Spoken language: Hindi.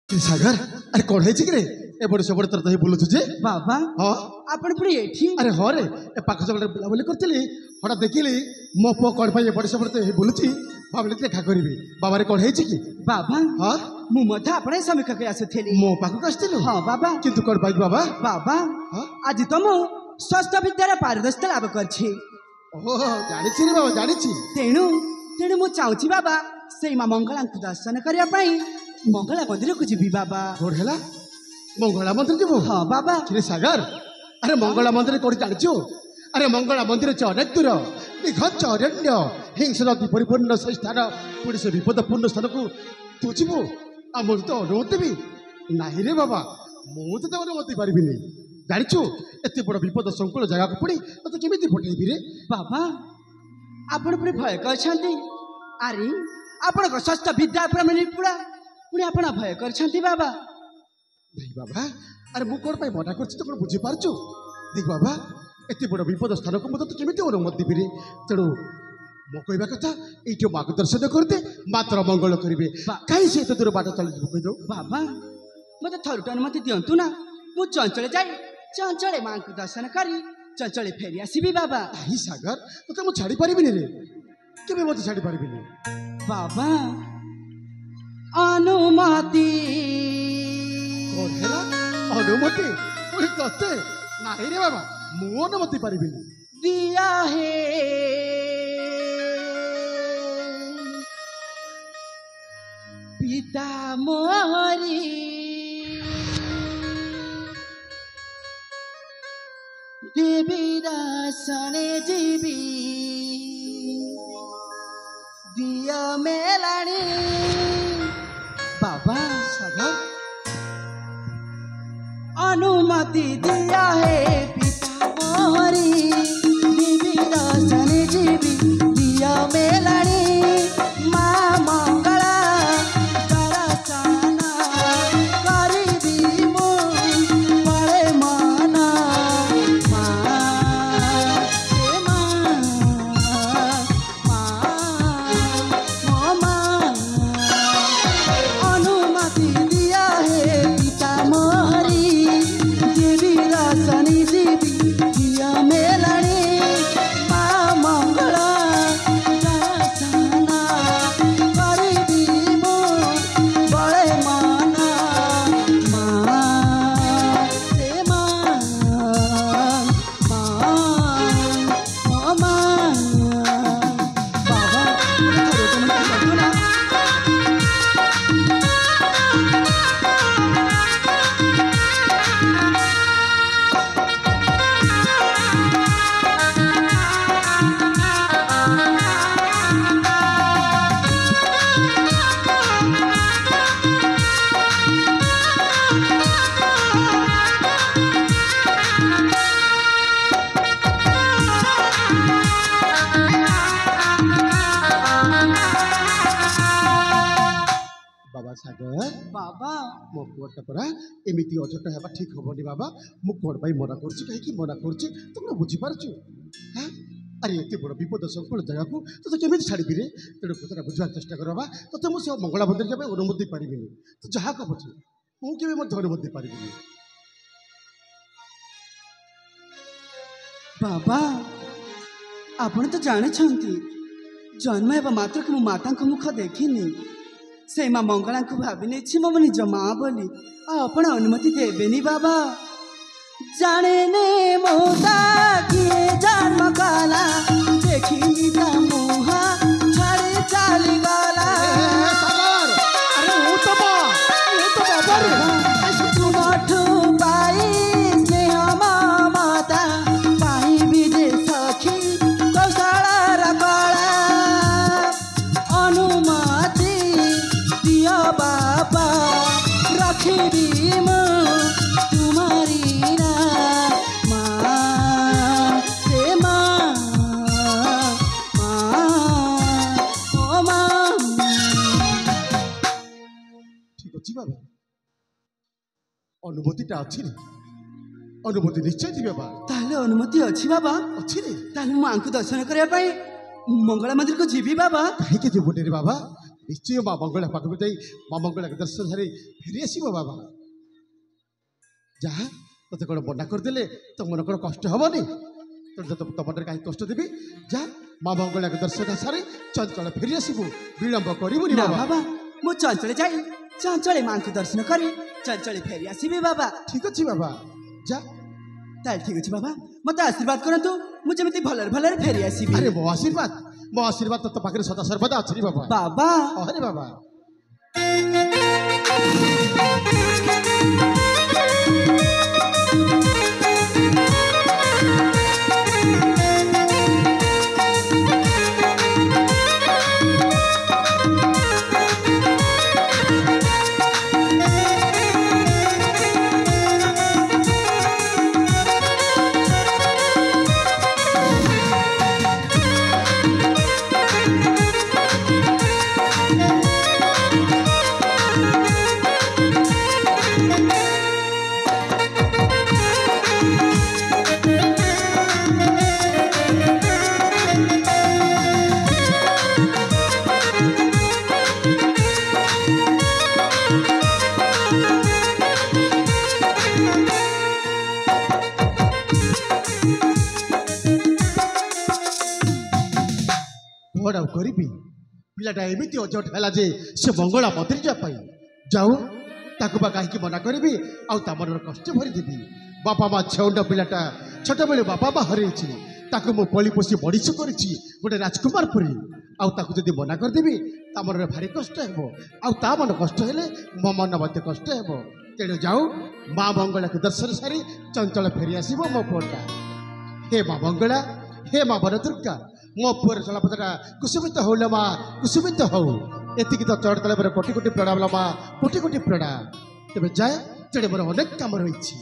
सागर अरे कौन है कि ए बड़े सब तर तही बोलु जे बाबा हां आपण पुरी एठी अरे हो रे ए पाख सब बुला बुली करतली हटा देखिली मो पो कौन भाई ए बड़े सब तही बोलुची भाबले देखा करबी बाबा रे कौन है कि बाबा हां मु मथा आपण समीक्षा के आसथेली मो पाख को आस्तिलु हां बाबा किंतु कौन भाई बाबा बाबा हां आज तो मु षष्ठ विद्यार पारदर्शिता लाभ करछि ओहो जानि छी रे बाबा जानि छी तेणु तेणु मु चाहूछि बाबा सेई मां मंगला को दर्शन करिया पई मंगला मंदिर को जीवी बाबा कोड हैला मंगला मंदिर जीवो हां बाबा किरे सागर अरे मंगला मंदिर कोड जानिछु अरे मंगला मंदिर छ अनेक दूर निघच अरण्य हिंसा नदी परिपूर्ण से स्थान पुणी से विपदपूर्ण स्थान को तू जीवो आम तो अनुमति भी नहीं रे बाबा मु तो अनुमति पारिबिनी जानिछु एते बड़ विपद संकुल जगह को पुणी तो केमिति पठेबी रे बाबा आपण पुरी भय करछंती अरे आपण को षष्ठ विद्या प्रमाणित पुरा पुणी आपण भय करछंती बाबा देख बाबा अरे मु कोन पाई मना करछि तो कोन बुझी पारछु देख बाबा एते बड़ विपद स्थान को मत तो केमिति अनुमति देबी रे तेणु मो कहबा कथा एठो मार्गदर्शन करते मात्र मंगल करिवे काई से एते दूर बाट चल जीव कहि दो बाबा मते थरुट अनुमति दियंतु ना मु चंचले जाई चंचले मां को दर्शन करी चंचले फेरी आसीबी बाबा आई सागर तो मु छाड़ी पारिबिनी रे केबे मते छाड़ी पारिबिनी बाबा अनुमति कोन हेला अनुमति ओइ तते नाही रे बाबा मु अनुमति पारिबिनी दिया है पिता मोरी देवी रासने जीवी दिया मेलानी बाबा सागर अनुमति दिया है पिता मोरी देवी रासने जीवी दिया मेलानी मां मंगला दर्शन करिबी मु बड़े मना अनुमति दिया है पिता मोरी देवी रासनी जीवी दिया मेलानी मां मंगला दर्शन करिबी मु बड़े मना बाबा सागर बाबा मो पुअटा परा एमिति अजट हेबा ठीक होबनी बाबा मु कोन भाई मना करछि काहे कि मना करछि तुम बुझी पारछु हां अरे एते बड़ विपद संकुल जगह को तो केमिति छाड़ी रे तेरे पुतरा बुझवा चेष्टा करबा तो मु से मंगला मंदिर जाबे अनुमति पारिबिनी तो जहा कहबो मु केबे मत अनुमति पारिबिनी बाबा आपण तो जाने छंती जन्म हेबा मात्र को माता को मुख देखिनी से मां मंगला को भाबिने छि मो निज मां बोली आपण अनुमति देबेनी बाबा जाने ने मोदा किए जन्म काला देखिनी ता मुहा छाड़ी चाली गला सागर अरे वो तो बाबा रे तुमठु पाई स्नेह ममता पाई विदे सखी कौशल कला अनुमति दिया बाबा रखी मु तुम्हारी ना मां से मां ओ मां ठीक अछि बाबा अनुमतिटा अछि रे अनुमति निश्चय दिबे बाबा ताले अनुमति अछि बाबा अछि रे ताले मां को दर्शन करिया पई मंगला मंदिर को जीवी बाबा काहे के जीवो रे बाबा ନିଶ୍ଚୟ ମା ମଙ୍ଗଳା ପାଖକୁ ଯାଇ ମା ମଙ୍ଗଳାଙ୍କ ଦର୍ଶନ ସାରି ଫେରି ଆସିବ ବାବା। ଯାହା ତତେ କ'ଣ ମନା କରିଦେଲେ ତୋ ମନ କ'ଣ କଷ୍ଟ ହବନି? ତୋ ମନରେ କାହିଁ କଷ୍ଟ ଦେବି? ଯା ମା ମଙ୍ଗଳାଙ୍କ ଦର୍ଶନ ସାରି ଚଞ୍ଚଳ ଫେରି ଆସିବୁ, ବିଳମ୍ବ କରିବୁନି ନା ବାବା। ବାବା, ମୁଁ ଚଞ୍ଚଳ ଯାଇ ଚଞ୍ଚଳେ ମାଙ୍କୁ ଦର୍ଶନ କରି ଚଞ୍ଚଳେ ଫେରି ଆସିବି ବାବା। ଠିକ ଅଛି ବାବା, ଯା। ତାହେଲେ ଠିକ ଅଛି ବାବା, ମୋତେ ଆଶୀର୍ବାଦ କରନ୍ତୁ, ମୁଁ ଯେମିତି ଭଲରେ ଭଲରେ ଫେରି ଆସିବି। ଆରେ ମୋ ଆଶୀର୍ବାଦ ତୋ ପାଖରେ ସଦା ସର୍ବଦା ଅଛି ବାବା। ବାବା ଆରେ ବାବା। କ'ଣ ଆଉ କରିବି? ପିଲାଟା ଏମିତି ଅଜଟ ହେଲା ଯେ ସେ ମଙ୍ଗଳା ମନ୍ଦିର ଯିବା ପାଇଁ ଯାଉ, ତାକୁ ବା କାହିଁକି ମନା କରିବି? ଆଉ ତା ମନର କଷ୍ଟ ଭରିଦେବି। ବାପା ମା ଛେଉଣ୍ଡ ପିଲାଟା ଛୋଟବେଳେ ବାପା ମା ହରେଇଛି, ତାକୁ ମୁଁ ପଳି ପୋଷି ମଣିଷ କରିଛି ଗୋଟେ ରାଜକୁମାର ପରି। ଆଉ ତାକୁ ଯଦି ମନା କରିଦେବି ତା ମନରେ ଭାରି କଷ୍ଟ ହେବ, ଆଉ ତା ମନ କଷ୍ଟ ହେଲେ ମୋ ମନ ମଧ୍ୟ କଷ୍ଟ ହେବ। ତେଣୁ ଯାଉ, ମା ମଙ୍ଗଳାକୁ ଦର୍ଶନ ସାରି ଚଞ୍ଚଳ ଫେରି ଆସିବ ମୋ ପୁଅଟା। ହେ ମା ମଙ୍ଗଳା, ହେ ମା ବନଦୁର୍ଗା, ମୋ ପୁଅର ଚଳପଥଟା କୁସୁମିତ ହଉ ଲୋ ମା, କୁସୁମିତ ହଉ। ଏତିକି ତ ଚଢ଼ ତଳେ ମୋର କୋଟି କୋଟି ପ୍ରଣାମ ଲୋ ମା, କୋଟି କୋଟି ପ୍ରଣାମ। ତେବେ ଯାଏ, ତେଣେ ମୋର ଅନେକ କାମ ରହିଛି।